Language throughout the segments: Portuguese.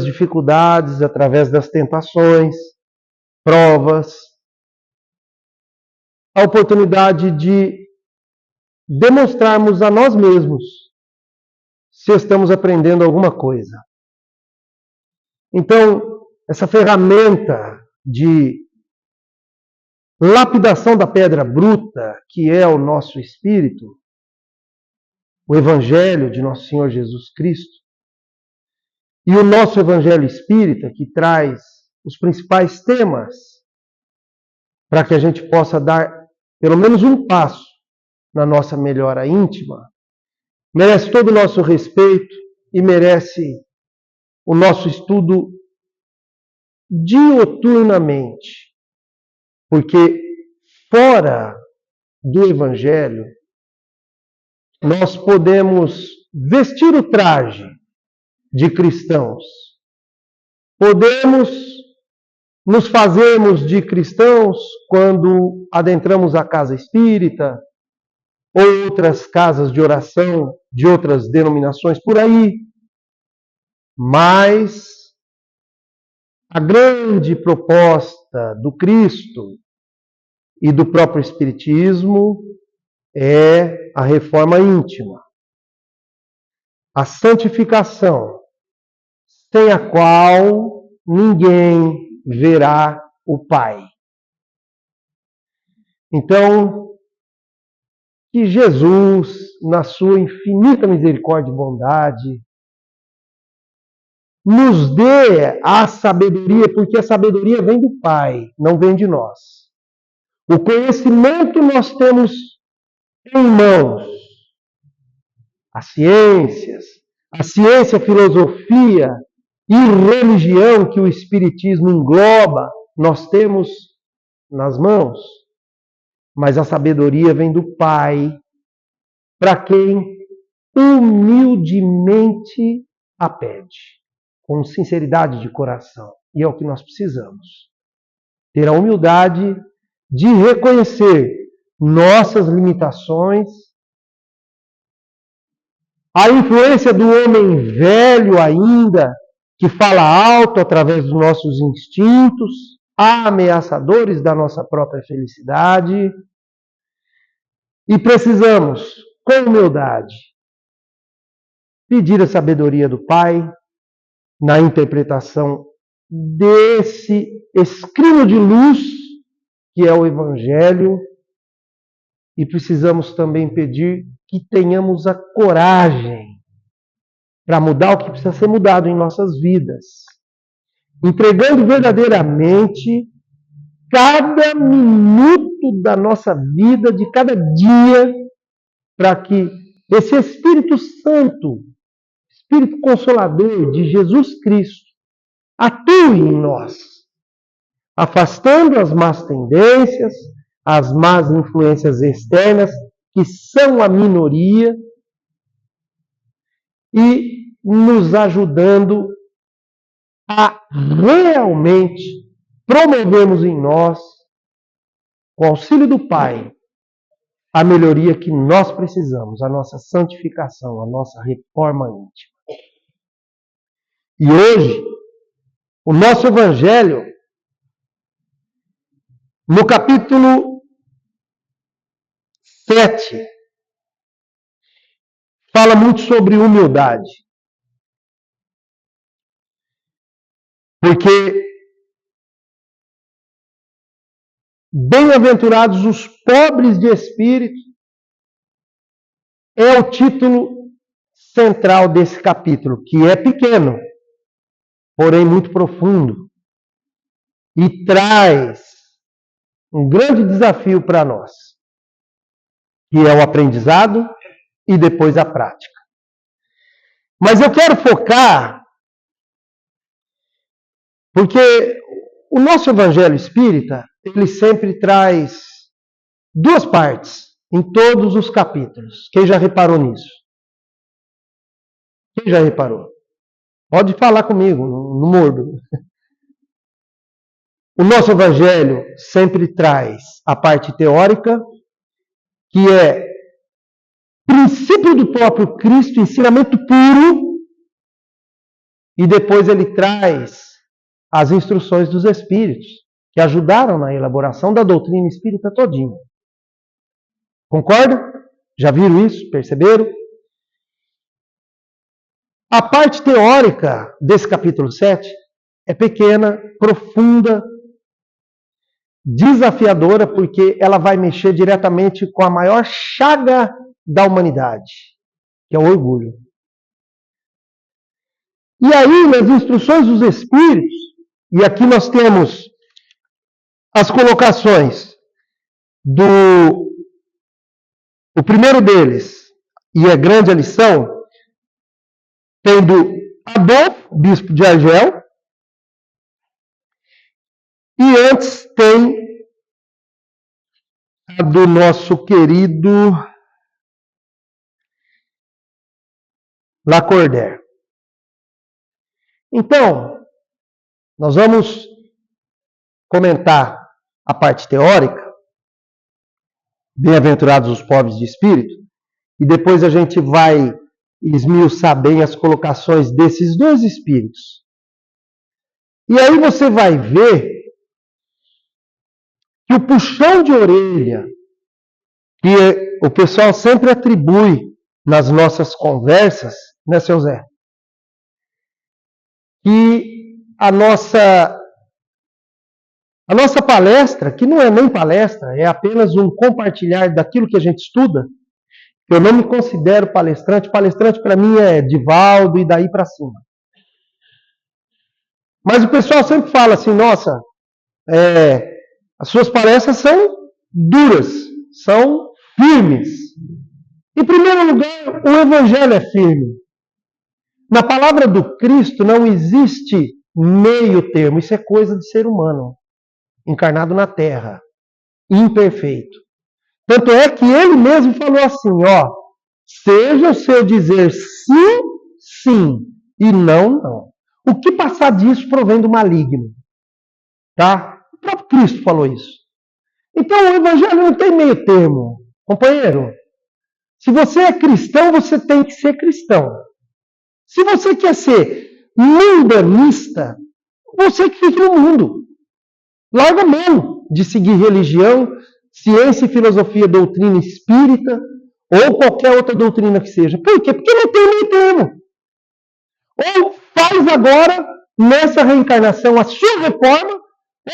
dificuldades, através das tentações, provas, a oportunidade de demonstrarmos a nós mesmos se estamos aprendendo alguma coisa. Então, essa ferramenta de lapidação da pedra bruta, que é o nosso espírito, o Evangelho de Nosso Senhor Jesus Cristo, e o nosso Evangelho Espírita, que traz os principais temas para que a gente possa dar pelo menos um passo na nossa melhora íntima, merece todo o nosso respeito e merece o nosso estudo dioturnamente, porque fora do Evangelho nós podemos vestir o traje de cristãos, podemos nos fazermos de cristãos quando adentramos a casa espírita ou outras casas de oração de outras denominações por aí, mas a grande proposta do Cristo e do próprio Espiritismo é a reforma íntima, a santificação, sem a qual ninguém verá o Pai. Então, que Jesus, na sua infinita misericórdia e bondade, nos dê a sabedoria, porque a sabedoria vem do Pai, não vem de nós. O conhecimento nós temos em mãos. As ciências, a ciência, a filosofia e religião que o Espiritismo engloba, nós temos nas mãos. Mas a sabedoria vem do Pai, para quem humildemente a pede, com sinceridade de coração. E é o que nós precisamos. Ter a humildade de reconhecer nossas limitações, a influência do homem velho ainda, que fala alto através dos nossos instintos, ameaçadores da nossa própria felicidade. E precisamos, com humildade, pedir a sabedoria do Pai na interpretação desse escrino de luz que é o Evangelho, e precisamos também pedir que tenhamos a coragem para mudar o que precisa ser mudado em nossas vidas, entregando verdadeiramente cada minuto da nossa vida, de cada dia, para que esse Espírito Santo, Espírito Consolador de Jesus Cristo, atue em nós, afastando as más tendências, as más influências externas, que são a minoria, e nos ajudando a realmente promovemos em nós, com o auxílio do Pai, a melhoria que nós precisamos, a nossa santificação, a nossa reforma íntima. E hoje, o nosso Evangelho, no capítulo 7, fala muito sobre humildade. Porque bem-aventurados os pobres de espírito é o título central desse capítulo, que é pequeno, porém muito profundo, e traz um grande desafio para nós, que é o aprendizado e depois a prática. Mas eu quero focar, porque o nosso Evangelho Espírita, ele sempre traz duas partes em todos os capítulos. Quem já reparou nisso? Quem já reparou? Pode falar comigo, no mordo. O nosso Evangelho sempre traz a parte teórica, que é princípio do próprio Cristo, ensinamento puro, E depois ele traz as instruções dos Espíritos, que ajudaram na elaboração da doutrina espírita todinha. Concorda? Já viram isso? Perceberam? A parte teórica desse capítulo 7 é pequena, profunda, desafiadora, porque ela vai mexer diretamente com a maior chaga da humanidade, que é o orgulho. E aí, nas instruções dos Espíritos, e aqui nós temos as colocações o primeiro deles, e é grande a lição, tem do Adolfo, bispo de Argel, e antes tem a do nosso querido Lacordaire. Então, nós vamos comentar a parte teórica, bem-aventurados os pobres de espírito, e depois a gente vai esmiuçar bem as colocações desses dois espíritos. E aí você vai ver que o puxão de orelha que o pessoal sempre atribui nas nossas conversas, né, seu Zé? Que a nossa palestra, que não é nem palestra, é apenas um compartilhar daquilo que a gente estuda. Eu não me considero palestrante. Palestrante para mim é Divaldo e daí para cima. Mas o pessoal sempre fala assim, nossa, as suas palestras são duras, são firmes. Em primeiro lugar, o Evangelho é firme. Na palavra do Cristo não existe meio termo. Isso é coisa de ser humano, encarnado na Terra, imperfeito. Tanto é que ele mesmo falou assim, ó, seja o seu dizer sim, sim, e não, não. O que passar disso provém do maligno. Tá? O próprio Cristo falou isso. Então o Evangelho não tem meio termo, companheiro. Se você é cristão, você tem que ser cristão. Se você quer ser mundanista, você que fique no mundo. Larga a mão de seguir religião, ciência e filosofia, doutrina espírita, ou qualquer outra doutrina que seja. Por quê? Porque não tem meio termo. Ou faz agora, nessa reencarnação, a sua reforma,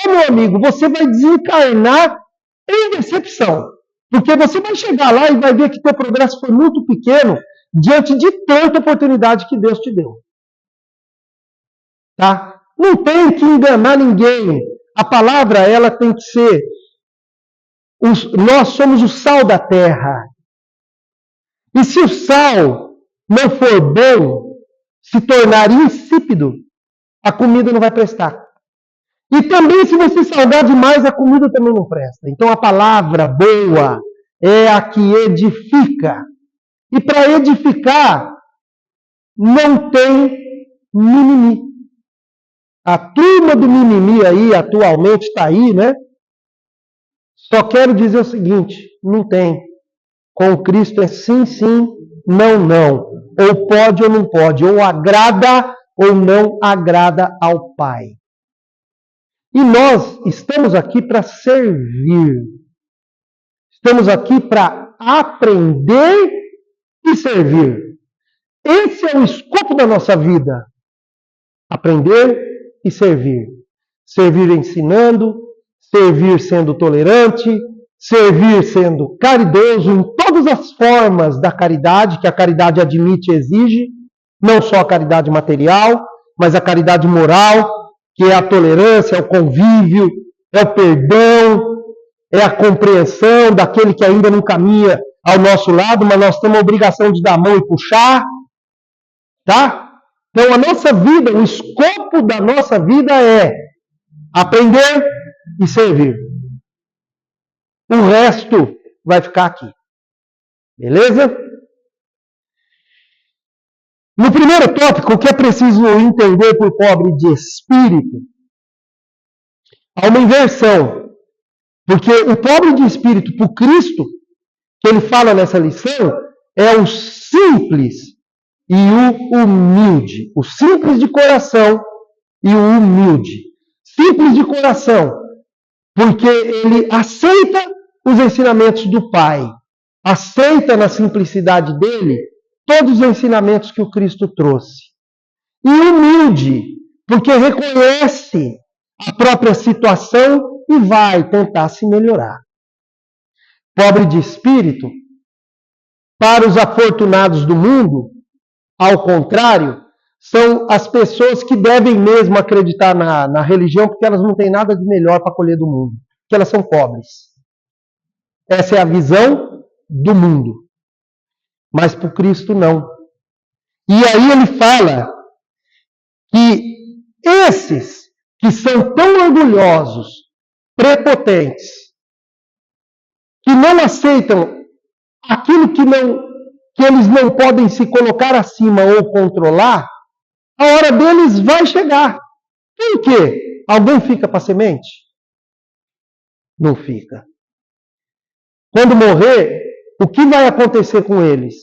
ou, meu amigo, você vai desencarnar em decepção. Porque você vai chegar lá e vai ver que teu progresso foi muito pequeno diante de tanta oportunidade que Deus te deu. Tá? Não tem que enganar ninguém. A palavra, ela tem que ser... Nós somos o sal da terra. E se o sal não for bom, se tornar insípido, a comida não vai prestar. E também, se você salgar demais, a comida também não presta. Então, a palavra boa é a que edifica. E para edificar, não tem mimimi. A turma do mimimi aí, atualmente, está aí, né? Só quero dizer o seguinte, não tem. Com Cristo é sim, sim, não, não. Ou pode ou não pode. Ou agrada ou não agrada ao Pai. E nós estamos aqui para servir. Estamos aqui para aprender e servir. Esse é o escopo da nossa vida. Aprender e servir. Servir ensinando, servir sendo tolerante, servir sendo caridoso em todas as formas da caridade, que a caridade admite e exige, não só a caridade material, mas a caridade moral, que é a tolerância, é o convívio, é o perdão, é a compreensão daquele que ainda não caminha ao nosso lado, mas nós temos a obrigação de dar a mão e puxar, tá? Então a nossa vida, o escopo da nossa vida é aprender e servir. O resto vai ficar aqui. Beleza? No primeiro tópico, o que é preciso entender por pobre de espírito? Há uma inversão. Porque o pobre de espírito por Cristo, que ele fala nessa lição, é o simples e o humilde. O simples de coração e o humilde. Simples de coração, porque ele aceita os ensinamentos do Pai. Aceita na simplicidade dele todos os ensinamentos que o Cristo trouxe. E humilde, porque reconhece a própria situação e vai tentar se melhorar. Pobre de espírito, para os afortunados do mundo, ao contrário, são as pessoas que devem mesmo acreditar na religião, porque elas não têm nada de melhor para colher do mundo, porque elas são pobres. Essa é a visão do mundo. Mas para o Cristo não. E aí ele fala que esses que são tão orgulhosos, prepotentes, que não aceitam aquilo que eles não podem se colocar acima ou controlar, a hora deles vai chegar. Por quê? Alguém fica para semente? Não fica. Quando morrer, o que vai acontecer com eles?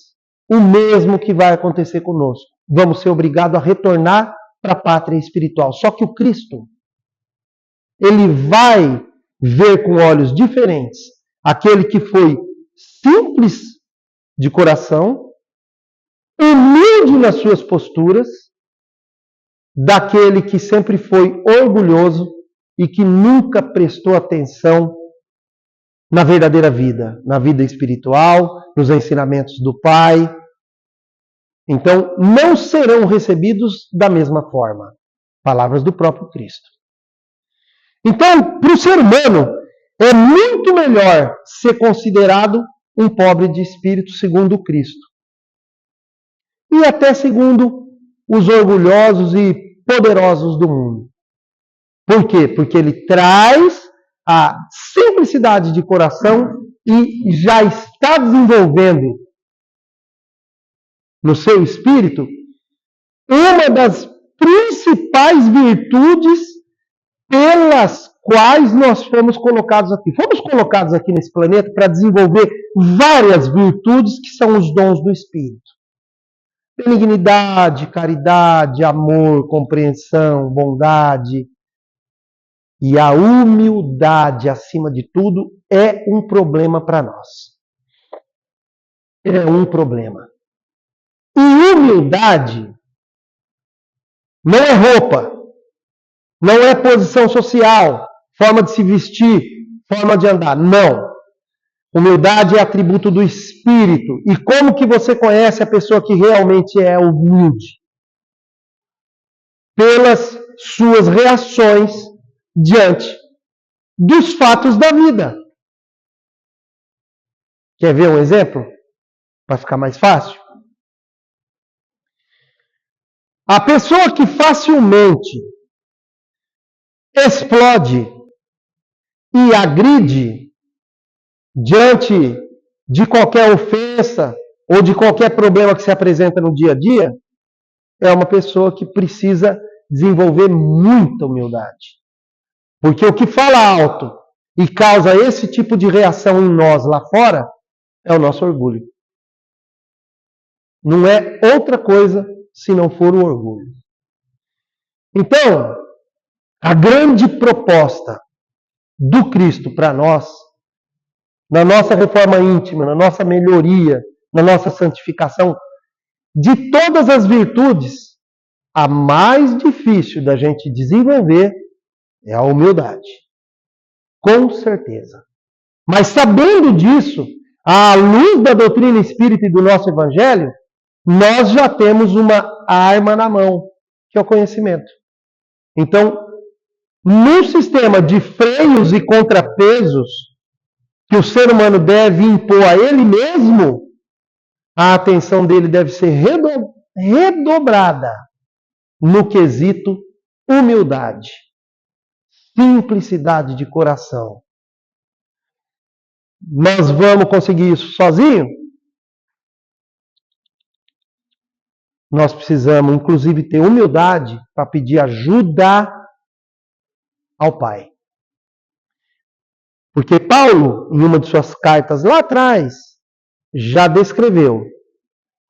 O mesmo que vai acontecer conosco. Vamos ser obrigados a retornar para a pátria espiritual. Só que o Cristo, ele vai ver com olhos diferentes aquele que foi simples de coração, humilde nas suas posturas, daquele que sempre foi orgulhoso e que nunca prestou atenção na verdadeira vida, na vida espiritual, nos ensinamentos do Pai. Então, não serão recebidos da mesma forma. Palavras do próprio Cristo. Então, para o ser humano, é muito melhor ser considerado um pobre de espírito segundo Cristo. E até segundo os orgulhosos e poderosos do mundo. Por quê? Porque ele traz a simplicidade de coração e já está desenvolvendo no seu espírito uma das principais virtudes pelas quais nós fomos colocados aqui. Fomos colocados aqui nesse planeta para desenvolver várias virtudes que são os dons do Espírito. Benignidade, caridade, amor, compreensão, bondade. E a humildade, acima de tudo, é um problema para nós. É um problema. E humildade não é roupa, não é posição social, forma de se vestir, forma de andar. Não. Humildade é atributo do Espírito. E como que você conhece a pessoa que realmente é humilde? Pelas suas reações diante dos fatos da vida. Quer ver um exemplo? Para ficar mais fácil? A pessoa que facilmente explode e agride diante de qualquer ofensa ou de qualquer problema que se apresenta no dia a dia, é uma pessoa que precisa desenvolver muita humildade. Porque o que fala alto e causa esse tipo de reação em nós lá fora é o nosso orgulho. Não é outra coisa se não for o orgulho. Então, a grande proposta do Cristo para nós, na nossa reforma íntima, na nossa melhoria, na nossa santificação, de todas as virtudes, a mais difícil da gente desenvolver é a humildade. Com certeza. Mas sabendo disso, à luz da doutrina espírita e do nosso evangelho, nós já temos uma arma na mão, que é o conhecimento. Então, num sistema de freios e contrapesos que o ser humano deve impor a ele mesmo, a atenção dele deve ser redobrada no quesito humildade, simplicidade de coração. Nós vamos conseguir isso sozinho? Nós precisamos, inclusive, ter humildade para pedir ajuda ao Pai. Porque Paulo, em uma de suas cartas lá atrás, já descreveu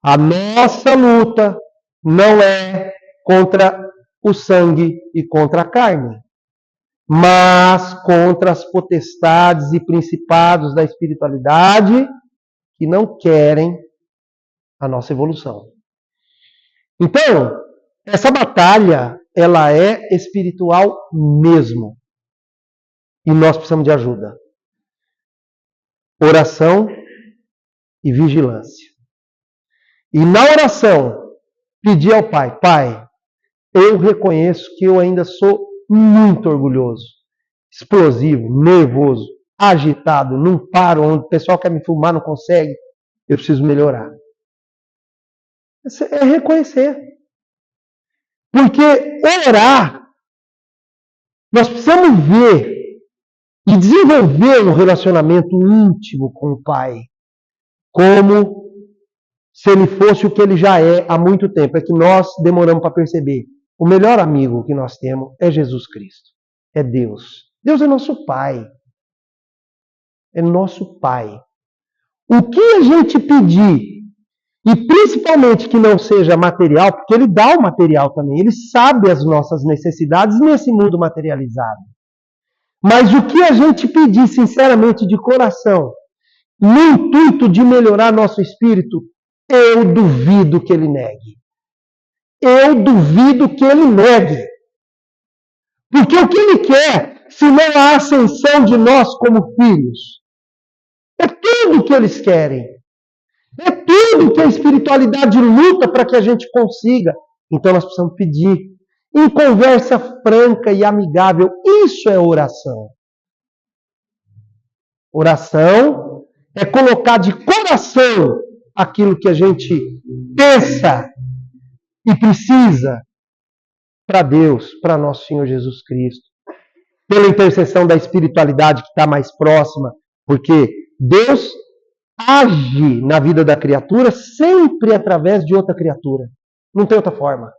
A nossa luta não é contra o sangue e contra a carne, mas contra as potestades e principados da espiritualidade que não querem a nossa evolução. Então, essa batalha, ela é espiritual mesmo. E nós precisamos de ajuda. Oração e vigilância. E na oração, pedir ao Pai, Pai, eu reconheço que eu ainda sou muito orgulhoso, explosivo, nervoso, agitado, não paro, onde o pessoal quer me filmar, não consegue, eu preciso melhorar. É reconhecer. Porque orar, nós precisamos ver e desenvolver um relacionamento íntimo com o Pai, como se ele fosse o que ele já é há muito tempo. É que nós demoramos para perceber. O melhor amigo que nós temos é Jesus Cristo. É Deus. Deus é nosso Pai. É nosso Pai. O que a gente pedir, e principalmente que não seja material, porque Ele dá o material também. Ele sabe as nossas necessidades nesse mundo materializado. Mas o que a gente pedir sinceramente de coração, no intuito de melhorar nosso espírito, eu duvido que Ele negue. Eu duvido que Ele negue. Porque o que Ele quer, se não a ascensão de nós como filhos, é tudo que eles querem. É tudo que a espiritualidade luta para que a gente consiga. Então nós precisamos pedir em conversa franca e amigável. Isso é oração. Oração é colocar de coração aquilo que a gente pensa e precisa para Deus, para nosso Senhor Jesus Cristo. Pela intercessão da espiritualidade que está mais próxima, porque Deus age na vida da criatura sempre através de outra criatura. Não tem outra forma.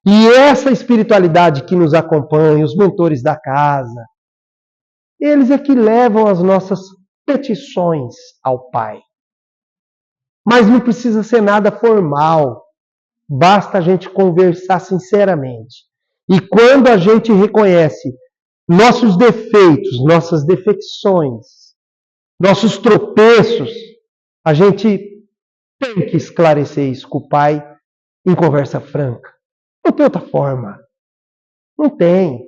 E essa espiritualidade que nos acompanha, os mentores da casa, eles é que levam as nossas petições ao Pai. Mas não precisa ser nada formal. Basta a gente conversar sinceramente. E quando a gente reconhece nossos defeitos, nossas defecções, nossos tropeços, a gente tem que esclarecer isso com o Pai em conversa franca. Não tem outra forma. Não tem.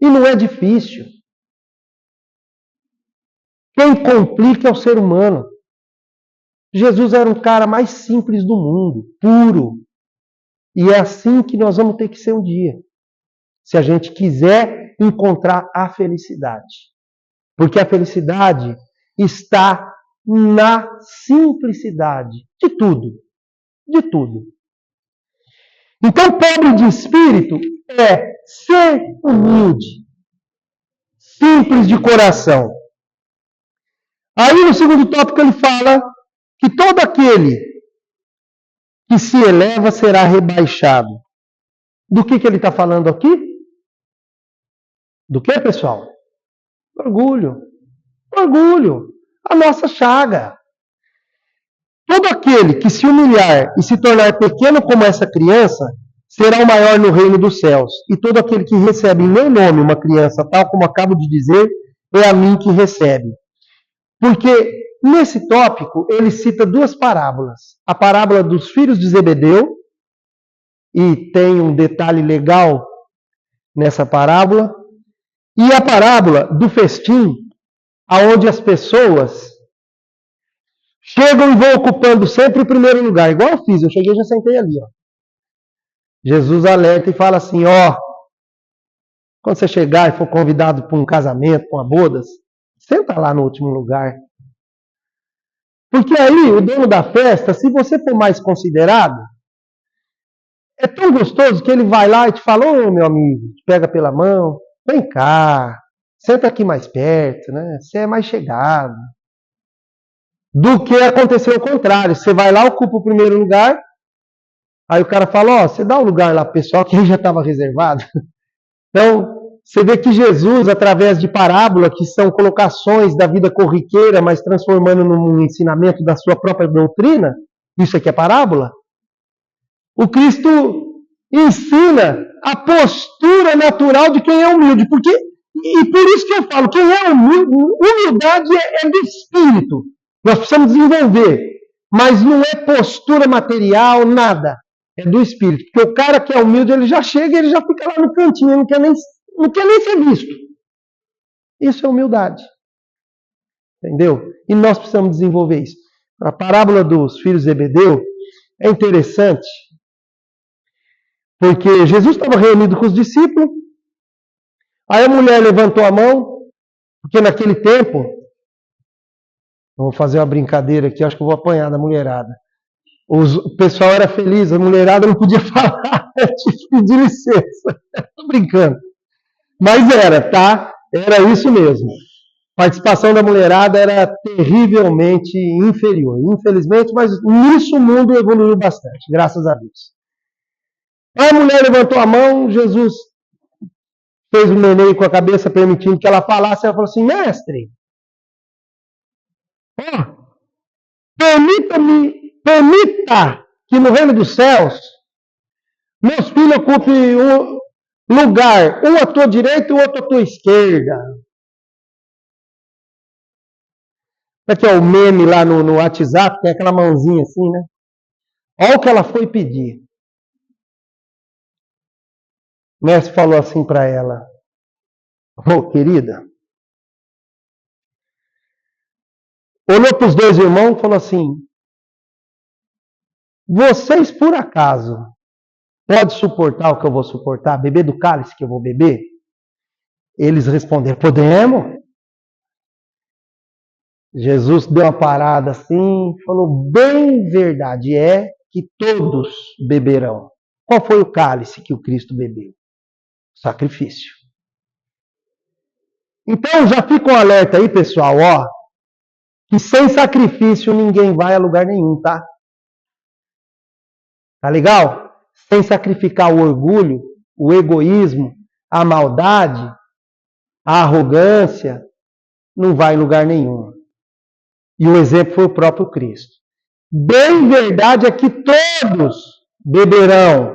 E não é difícil. Quem complica é o ser humano. Jesus era um cara mais simples do mundo, puro. E é assim que nós vamos ter que ser um dia. Se a gente quiser encontrar a felicidade. Porque a felicidade está na simplicidade de tudo. De tudo. Então, pobre de espírito é ser humilde. Simples de coração. Aí no segundo tópico ele fala que todo aquele que se eleva será rebaixado. Do que ele está falando aqui? Do que, pessoal? Orgulho. Orgulho. A nossa chaga. Todo aquele que se humilhar e se tornar pequeno como essa criança, será o maior no reino dos céus. E todo aquele que recebe em meu nome uma criança, tal como acabo de dizer, é a mim que recebe. Porque nesse tópico ele cita duas parábolas. A parábola dos filhos de Zebedeu, e tem um detalhe legal nessa parábola, e a parábola do festim, aonde as pessoas chegam e vão ocupando sempre o primeiro lugar, igual eu fiz, eu cheguei e já sentei ali, ó. Jesus alerta e fala assim, ó, quando você chegar e for convidado para um casamento, para uma bodas, senta lá no último lugar. Porque aí, o dono da festa, se você for mais considerado, é tão gostoso que ele vai lá e te fala, ô meu amigo, te pega pela mão, vem cá, senta aqui mais perto, né? Você é mais chegado. Do que aconteceu o contrário. Você vai lá, ocupa o primeiro lugar, aí o cara fala, ó, você dá um lugar lá pro pessoal que ele já estava reservado. Então, você vê que Jesus, através de parábola, que são colocações da vida corriqueira, mas transformando num ensinamento da sua própria doutrina, Isso aqui é parábola? O Cristo ensina a postura natural de quem é humilde. E por isso que eu falo, quem é humilde, humildade é do espírito. Nós precisamos desenvolver. Mas não é postura material, nada. É do espírito. Porque o cara que é humilde, ele já chega, ele já fica lá no cantinho, ele não quer nem ser visto. Isso é humildade. Entendeu? E nós precisamos desenvolver isso. A parábola dos filhos de Zebedeu é interessante, porque Jesus estava reunido com os discípulos, aí a mulher levantou a mão, porque naquele tempo, vou fazer uma brincadeira aqui, acho que eu vou apanhar da mulherada. O pessoal era feliz, a mulherada não podia falar, eu tive que pedir licença. Estou brincando. Mas era, tá? Era isso mesmo. A participação da mulherada era terrivelmente inferior. Infelizmente, mas nisso o mundo evoluiu bastante, graças a Deus. Aí a mulher levantou a mão, Jesus fez um meneio com a cabeça, permitindo que ela falasse. Ela falou assim: mestre, permita que no reino dos céus meus filhos ocupem um lugar, um à tua direita e o outro à tua esquerda. Aqui é o meme lá no WhatsApp, tem aquela mãozinha assim, né? Olha o que ela foi pedir. O mestre falou assim para ela: ô querida, olhou para os dois irmãos e falou assim: vocês por acaso podem suportar o que eu vou suportar? Beber do cálice que eu vou beber? Eles responderam: podemos. Jesus deu uma parada assim, falou: bem verdade é que todos beberão. Qual foi o cálice que o Cristo bebeu? Sacrifício. Então já fica um alerta aí, pessoal, ó, que sem sacrifício ninguém vai a lugar nenhum, tá? Tá legal? Sem sacrificar o orgulho, o egoísmo, a maldade, a arrogância, não vai em lugar nenhum. E o exemplo foi o próprio Cristo. Bem verdade é que todos beberão.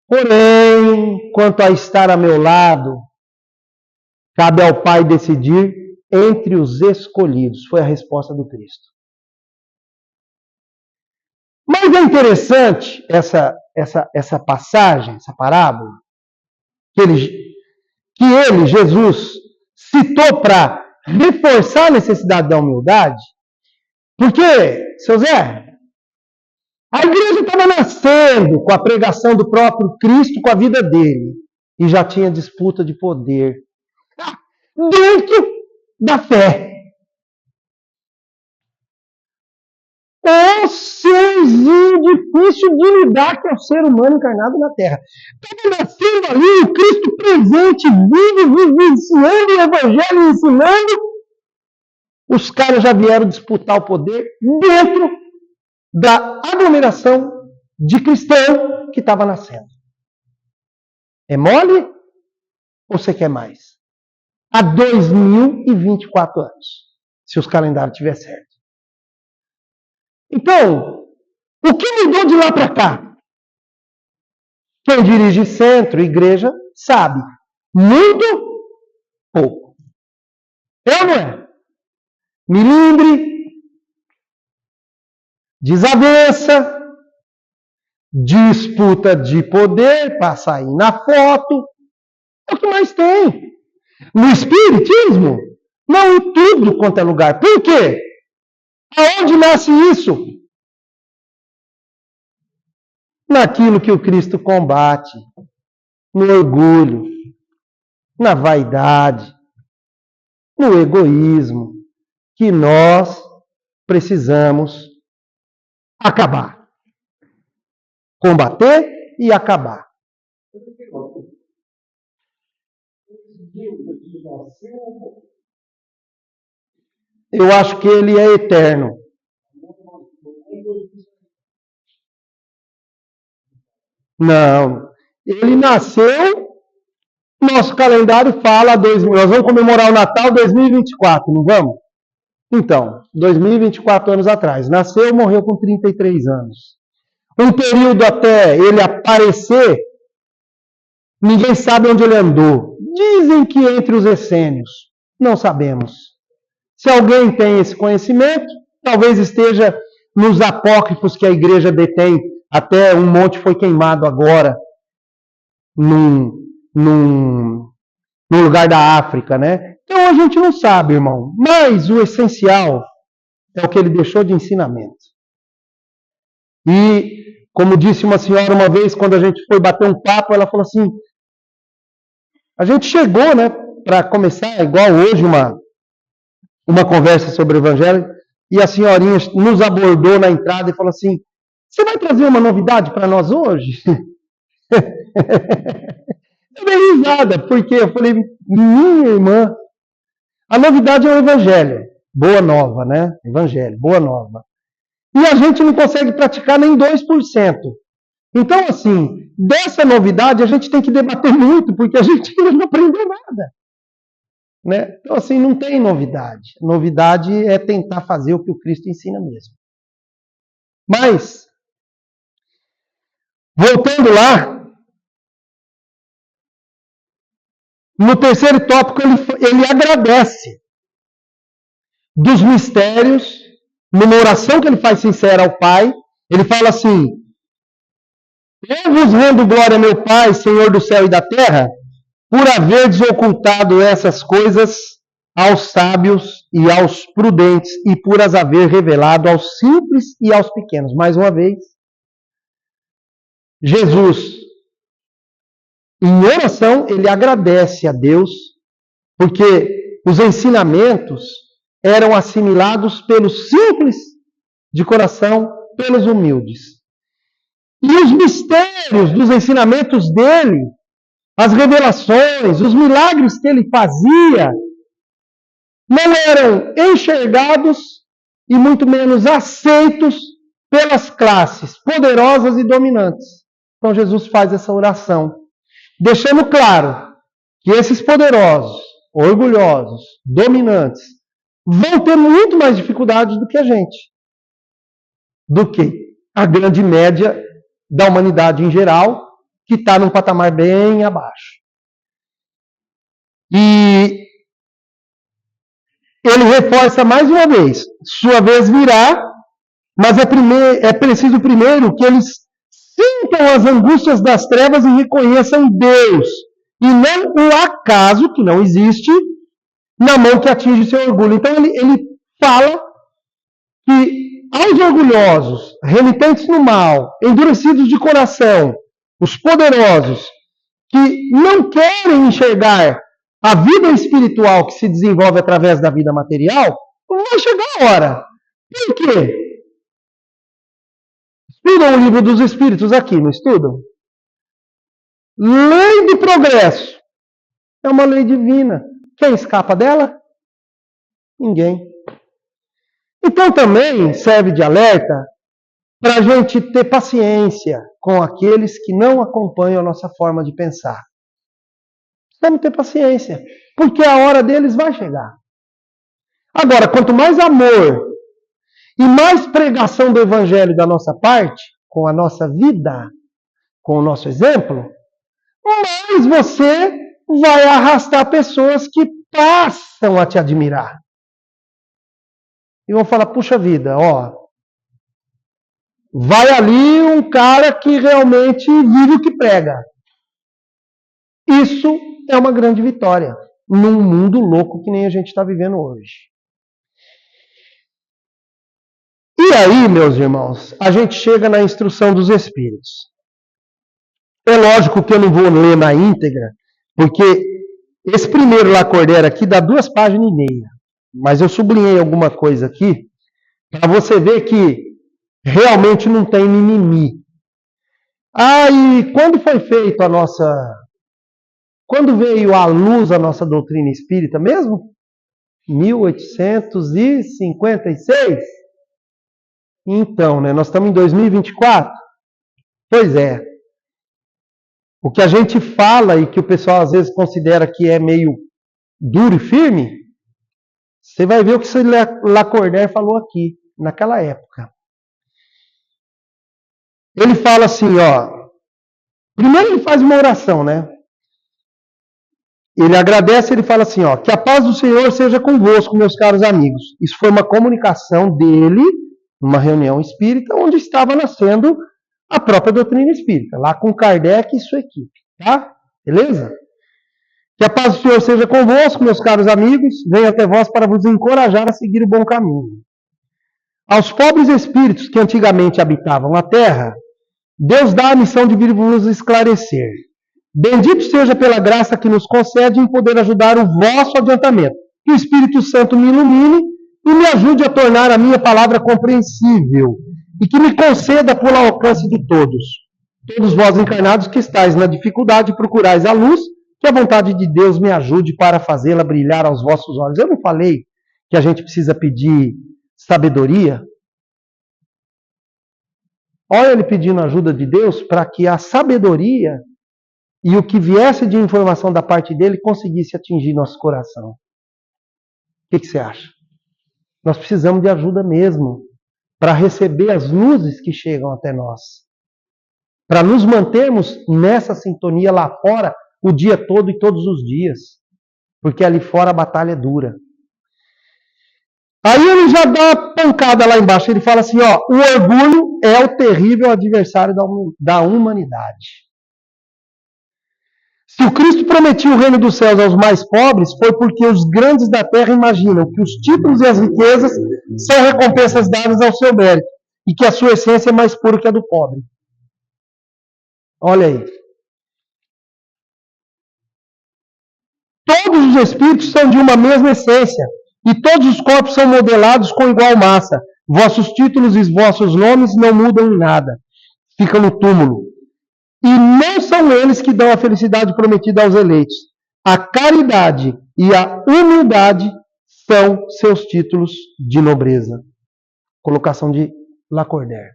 Porém, quanto a estar a meu lado, cabe ao Pai decidir entre os escolhidos. Foi a resposta do Cristo. Mas é interessante essa passagem, essa parábola, que ele, Jesus, citou para reforçar a necessidade da humildade, porque, seu Zé, a igreja estava nascendo com a pregação do próprio Cristo, com a vida dele, e já tinha disputa de poder dentro da fé. É serzinho difícil de lidar que é o ser humano encarnado na Terra. Estava nascendo ali o Cristo presente, vivo, vivenciando o Evangelho, ensinando. Os caras já vieram disputar o poder dentro da aglomeração de cristão que estava nascendo. É mole? Ou você quer mais? Há 2024 anos, se os calendários estiverem certos. Então, o que mudou de lá para cá? Quem dirige centro, igreja, sabe. Muito pouco. É ou não é? Milindre, desavença, disputa de poder para sair na foto. É o que mais tem. No espiritismo, não em tudo quanto é lugar. Por quê? Aonde nasce isso? Naquilo que o Cristo combate, no orgulho, na vaidade, no egoísmo, que nós precisamos acabar. Combater e acabar. Eu acho que ele é eterno. Não. Ele nasceu, nosso calendário fala, nós vamos comemorar o Natal 2024, não vamos? Então, 2024 anos atrás. Nasceu e morreu com 33 anos. Um período até ele aparecer, ninguém sabe onde ele andou. Dizem que entre os essênios. Não sabemos. Se alguém tem esse conhecimento, talvez esteja nos apócrifos que a igreja detém. Até um monte foi queimado agora num lugar da África, né? Então a gente não sabe, irmão. Mas o essencial é o que ele deixou de ensinamento. E, como disse uma senhora uma vez, quando a gente foi bater um papo, ela falou assim, a gente chegou, né, para começar, igual hoje, uma conversa sobre o Evangelho, e a senhorinha nos abordou na entrada e falou assim, você vai trazer uma novidade para nós hoje? Eu dei risada, porque eu falei, minha irmã, a novidade é o Evangelho, boa nova, né? Evangelho, boa nova. E a gente não consegue praticar nem 2%. Então, assim, dessa novidade a gente tem que debater muito, porque a gente ainda não aprendeu nada. Né? Então, assim, não tem novidade. Novidade é tentar fazer o que o Cristo ensina mesmo. Mas, voltando lá, no terceiro tópico ele agradece dos mistérios, numa oração que ele faz sincera ao Pai, ele fala assim, eu vos rendo glória, meu Pai, Senhor do céu e da terra, por haverdes ocultado essas coisas aos sábios e aos prudentes, e por as haver revelado aos simples e aos pequenos. Mais uma vez, Jesus, em oração, ele agradece a Deus, porque os ensinamentos eram assimilados pelos simples de coração, pelos humildes. E os mistérios dos ensinamentos dele, as revelações, os milagres que ele fazia, não eram enxergados e muito menos aceitos pelas classes poderosas e dominantes. Então Jesus faz essa oração, deixando claro que esses poderosos, orgulhosos, dominantes, vão ter muito mais dificuldades do que a gente, do que a grande média da humanidade em geral, que está num patamar bem abaixo. E ele reforça mais uma vez, sua vez virá, mas é preciso primeiro que eles sintam as angústias das trevas e reconheçam Deus, e não o acaso, que não existe, na mão que atinge seu orgulho. Então ele fala que aos orgulhosos, renitentes no mal, endurecidos de coração, os poderosos, que não querem enxergar a vida espiritual que se desenvolve através da vida material, vai chegar a hora. Por quê? Estudam o livro dos Espíritos aqui, não estudam? Lei do progresso. É uma lei divina. Quem escapa dela? Ninguém. Então também serve de alerta para a gente ter paciência com aqueles que não acompanham a nossa forma de pensar. Precisamos ter paciência, porque a hora deles vai chegar. Agora, quanto mais amor e mais pregação do Evangelho da nossa parte, com a nossa vida, com o nosso exemplo, mais você vai arrastar pessoas que passam a te admirar. E vão falar, puxa vida, ó, vai ali um cara que realmente vive o que prega. Isso é uma grande vitória num mundo louco que nem a gente está vivendo hoje. E aí, meus irmãos, a gente chega na instrução dos Espíritos. É lógico que eu não vou ler na íntegra, porque esse primeiro Lacordaire aqui dá 2,5 páginas. Mas eu sublinhei alguma coisa aqui, para você ver que realmente não tem mimimi. Ah, e quando foi feito a nossa... Quando veio à luz a nossa doutrina espírita mesmo? 1856? Então, né, nós estamos em 2024? Pois é. O que a gente fala e que o pessoal às vezes considera que é meio duro e firme, Você vai ver o que esse Lacordaire falou aqui, naquela época. Ele fala assim, ó. Primeiro ele faz uma oração, né? Ele agradece, ele fala assim, ó. Que a paz do Senhor seja convosco, meus caros amigos. Isso foi uma comunicação dele, numa reunião espírita, onde estava nascendo a própria doutrina espírita. Lá com Kardec e sua equipe, tá? Beleza? Que a paz do Senhor seja convosco, meus caros amigos. Venho até vós para vos encorajar a seguir o bom caminho. Aos pobres espíritos que antigamente habitavam a terra, Deus dá a missão de vir vos esclarecer. Bendito seja pela graça que nos concede em poder ajudar o vosso adiantamento. Que o Espírito Santo me ilumine e me ajude a tornar a minha palavra compreensível e que me conceda por alcance de todos. Todos vós encarnados que estáis na dificuldade, procurais a luz, que a vontade de Deus me ajude para fazê-la brilhar aos vossos olhos. Eu não falei que a gente precisa pedir sabedoria? Olha ele pedindo ajuda de Deus para que a sabedoria e o que viesse de informação da parte dele conseguisse atingir nosso coração. O que você acha? Nós precisamos de ajuda mesmo para receber as luzes que chegam até nós. Para nos mantermos nessa sintonia lá fora o dia todo e todos os dias. Porque ali fora a batalha é dura. Aí ele já dá uma pancada lá embaixo. Ele fala assim, ó, o orgulho é o terrível adversário da humanidade. Se o Cristo prometia o reino dos céus aos mais pobres, foi porque os grandes da terra imaginam que os títulos e as riquezas são recompensas dadas ao seu mérito e que a sua essência é mais pura que a do pobre. Olha aí. Todos os espíritos são de uma mesma essência e todos os corpos são modelados com igual massa. Vossos títulos e vossos nomes não mudam em nada. Ficam no túmulo. E não são eles que dão a felicidade prometida aos eleitos. A caridade e a humildade são seus títulos de nobreza. Colocação de Lacordaire.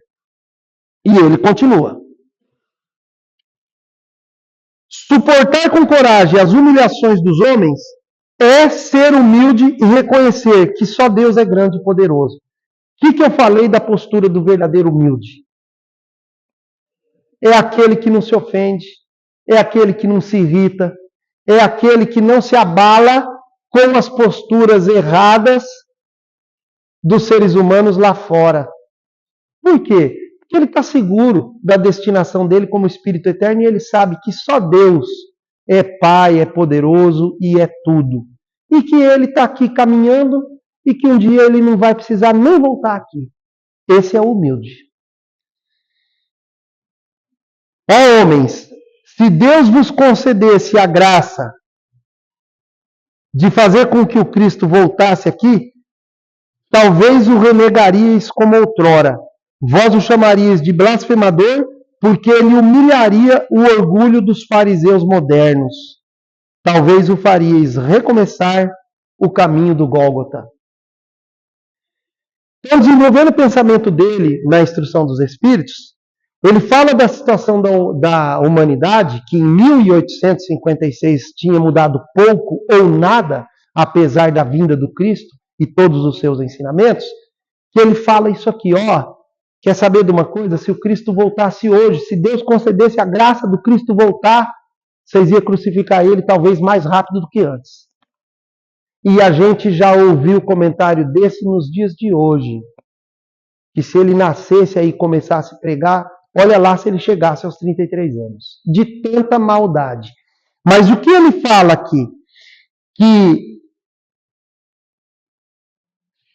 E ele continua. Suportar com coragem as humilhações dos homens é ser humilde e reconhecer que só Deus é grande e poderoso. O que eu falei da postura do verdadeiro humilde? É aquele que não se ofende, é aquele que não se irrita, é aquele que não se abala com as posturas erradas dos seres humanos lá fora. Por quê? Porque ele está seguro da destinação dele como Espírito Eterno e ele sabe que só Deus é Pai, é poderoso e é tudo. E que ele está aqui caminhando e que um dia ele não vai precisar nem voltar aqui. Esse é o humilde. Ó homens, se Deus vos concedesse a graça de fazer com que o Cristo voltasse aqui, talvez o renegaríeis como outrora. Vós o chamaríeis de blasfemador, porque ele humilharia o orgulho dos fariseus modernos. Talvez o faríeis recomeçar o caminho do Gólgota. Então, desenvolvendo o pensamento dele na instrução dos Espíritos, ele fala da situação da humanidade, que em 1856 tinha mudado pouco ou nada, apesar da vinda do Cristo e todos os seus ensinamentos, que ele fala isso aqui, ó, quer saber de uma coisa? Se o Cristo voltasse hoje, se Deus concedesse a graça do Cristo voltar, vocês iam crucificar ele talvez mais rápido do que antes. E a gente já ouviu comentário desse nos dias de hoje, que se ele nascesse aí e começasse a pregar, olha lá se ele chegasse aos 33 anos. De tanta maldade. Mas o que ele fala aqui? Que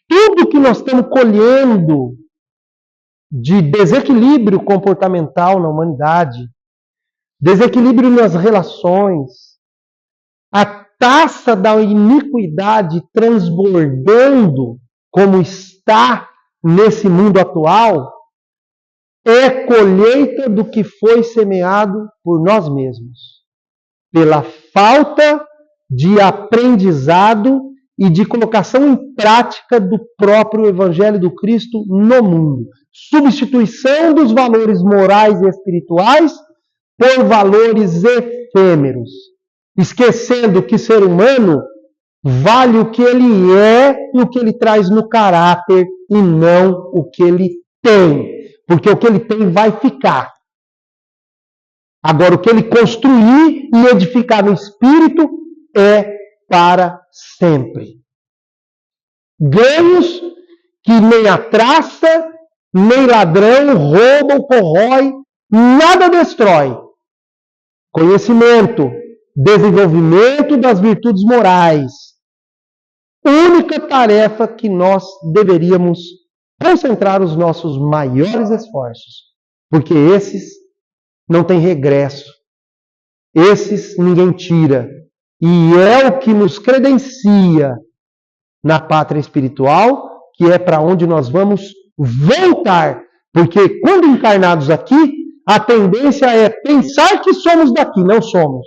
tudo que nós estamos colhendo de desequilíbrio comportamental na humanidade, desequilíbrio nas relações, a taça da iniquidade transbordando como está nesse mundo atual, é colheita do que foi semeado por nós mesmos. Pela falta de aprendizado e de colocação em prática do próprio Evangelho do Cristo no mundo. Substituição dos valores morais e espirituais por valores efêmeros. Esquecendo que ser humano Vale o que ele é e o que ele traz no caráter e não o que ele tem. Porque o que ele tem vai ficar. Agora, o que ele construir e edificar no espírito é para sempre. Ganhos que nem a traça, nem ladrão roubam, corrói, nada destrói. Conhecimento, desenvolvimento das virtudes morais. Única tarefa que nós deveríamos concentrar os nossos maiores esforços. Porque esses não têm regresso. Esses ninguém tira. E é o que nos credencia na pátria espiritual, que é para onde nós vamos voltar. Porque quando encarnados aqui, a tendência é pensar que somos daqui, não somos.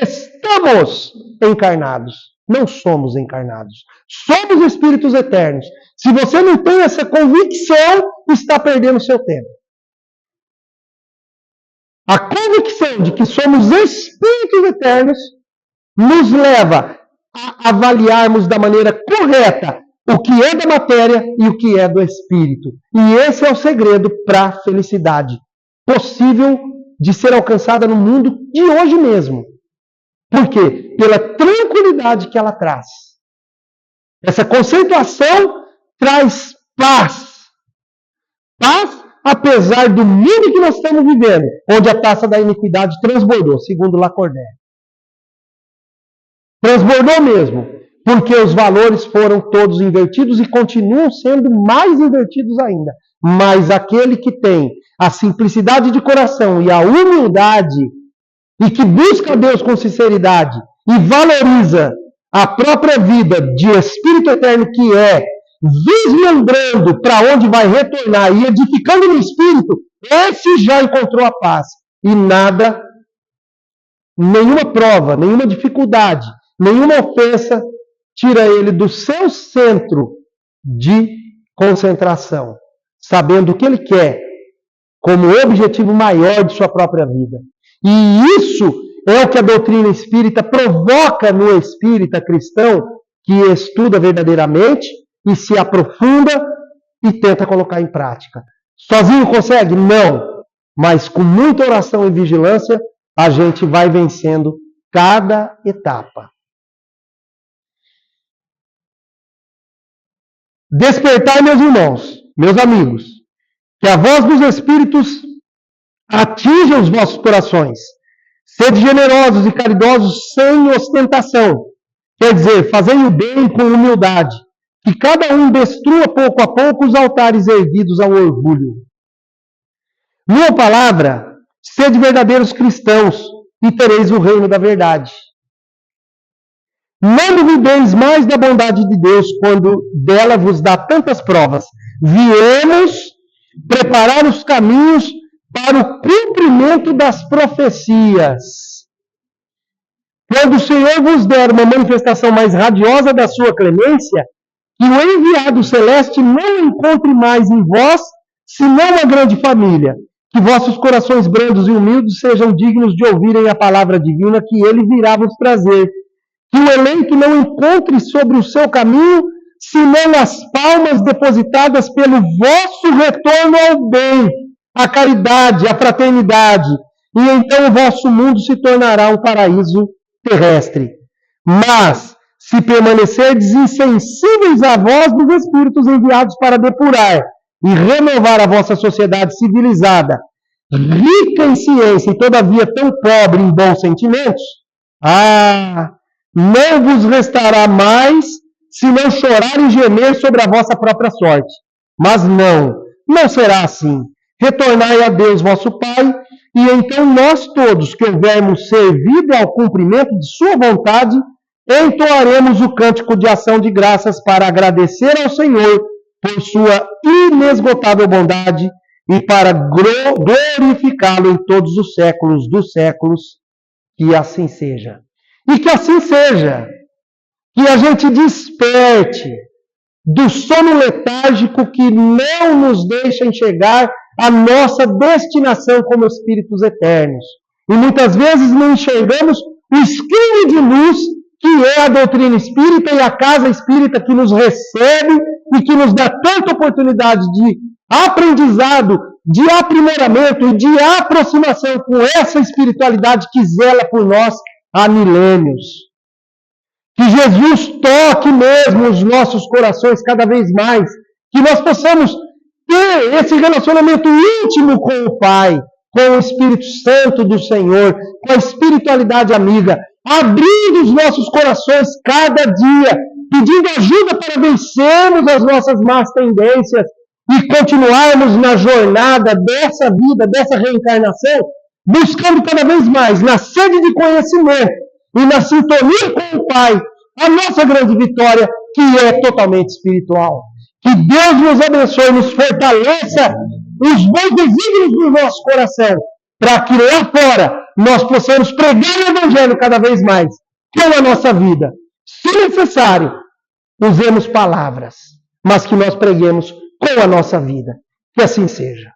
Estamos encarnados, não somos encarnados. Somos espíritos eternos. Se você não tem essa convicção, está perdendo seu tempo. A convicção de que somos espíritos eternos nos leva a avaliarmos da maneira correta o que é da matéria e o que é do espírito. E esse é o segredo para a felicidade possível de ser alcançada no mundo de hoje mesmo. Por quê? Pela tranquilidade que ela traz. Essa conceituação traz paz. Paz, apesar do mundo que nós estamos vivendo, onde a taça da iniquidade transbordou, segundo Lacordaire. Transbordou mesmo, porque os valores foram todos invertidos e continuam sendo mais invertidos ainda. Mas aquele que tem a simplicidade de coração e a humildade, e que busca Deus com sinceridade, e valoriza a própria vida de espírito eterno que é, vislumbrando para onde vai retornar e edificando no espírito, esse já encontrou a paz. E nada, nenhuma prova, nenhuma dificuldade, nenhuma ofensa tira ele do seu centro de concentração, sabendo o que ele quer como objetivo maior de sua própria vida. E isso é o que a doutrina espírita provoca no espírita cristão que estuda verdadeiramente e se aprofunda e tenta colocar em prática. Sozinho consegue? Não. Mas com muita oração e vigilância, a gente vai vencendo cada etapa. Despertai, meus irmãos, meus amigos, que a voz dos Espíritos atinja os vossos corações. Sede generosos e caridosos sem ostentação. Quer dizer, fazei o bem com humildade. Que cada um destrua pouco a pouco os altares erguidos ao orgulho. Numa palavra, sede verdadeiros cristãos e tereis o reino da verdade. Não duvideis mais da bondade de Deus quando dela vos dá tantas provas. Viemos preparar os caminhos para o cumprimento das profecias. Quando o Senhor vos der uma manifestação mais radiosa da sua clemência, que o enviado celeste não encontre mais em vós, senão uma grande família. Que vossos corações brandos e humildes sejam dignos de ouvirem a palavra divina que ele virá vos trazer. Que o eleito não encontre sobre o seu caminho, senão as palmas depositadas pelo vosso retorno ao bem, à caridade, à fraternidade. E então o vosso mundo se tornará um paraíso terrestre. Mas, se permanecerdes insensíveis à voz dos Espíritos enviados para depurar e renovar a vossa sociedade civilizada, rica em ciência e todavia tão pobre em bons sentimentos, não vos restará mais senão chorar e gemer sobre a vossa própria sorte. Mas não será assim. Retornai a Deus vosso Pai, e então nós todos que houvermos servido ao cumprimento de sua vontade, entoaremos o cântico de ação de graças para agradecer ao Senhor por sua inesgotável bondade e para glorificá-lo em todos os séculos dos séculos. Que assim seja. E que assim seja. Que a gente desperte do sono letárgico que não nos deixa enxergar a nossa destinação como espíritos eternos. E muitas vezes não enxergamos o esquilho de luz que é a doutrina espírita e a casa espírita que nos recebe e que nos dá tanta oportunidade de aprendizado, de aprimoramento e de aproximação com essa espiritualidade que zela por nós há milênios. Que Jesus toque mesmo os nossos corações cada vez mais, que nós possamos ter esse relacionamento íntimo com o Pai, com o Espírito Santo do Senhor, com a espiritualidade amiga, abrindo os nossos corações cada dia, pedindo ajuda para vencermos as nossas más tendências e continuarmos na jornada dessa vida, dessa reencarnação, buscando cada vez mais, na sede de conhecimento e na sintonia com o Pai, a nossa grande vitória, que é totalmente espiritual. Que Deus nos abençoe, nos fortaleça os bons desígnios do nosso coração, para que lá fora nós possamos pregar o Evangelho cada vez mais, com a nossa vida. Se necessário, usemos palavras, mas que nós preguemos com a nossa vida. Que assim seja.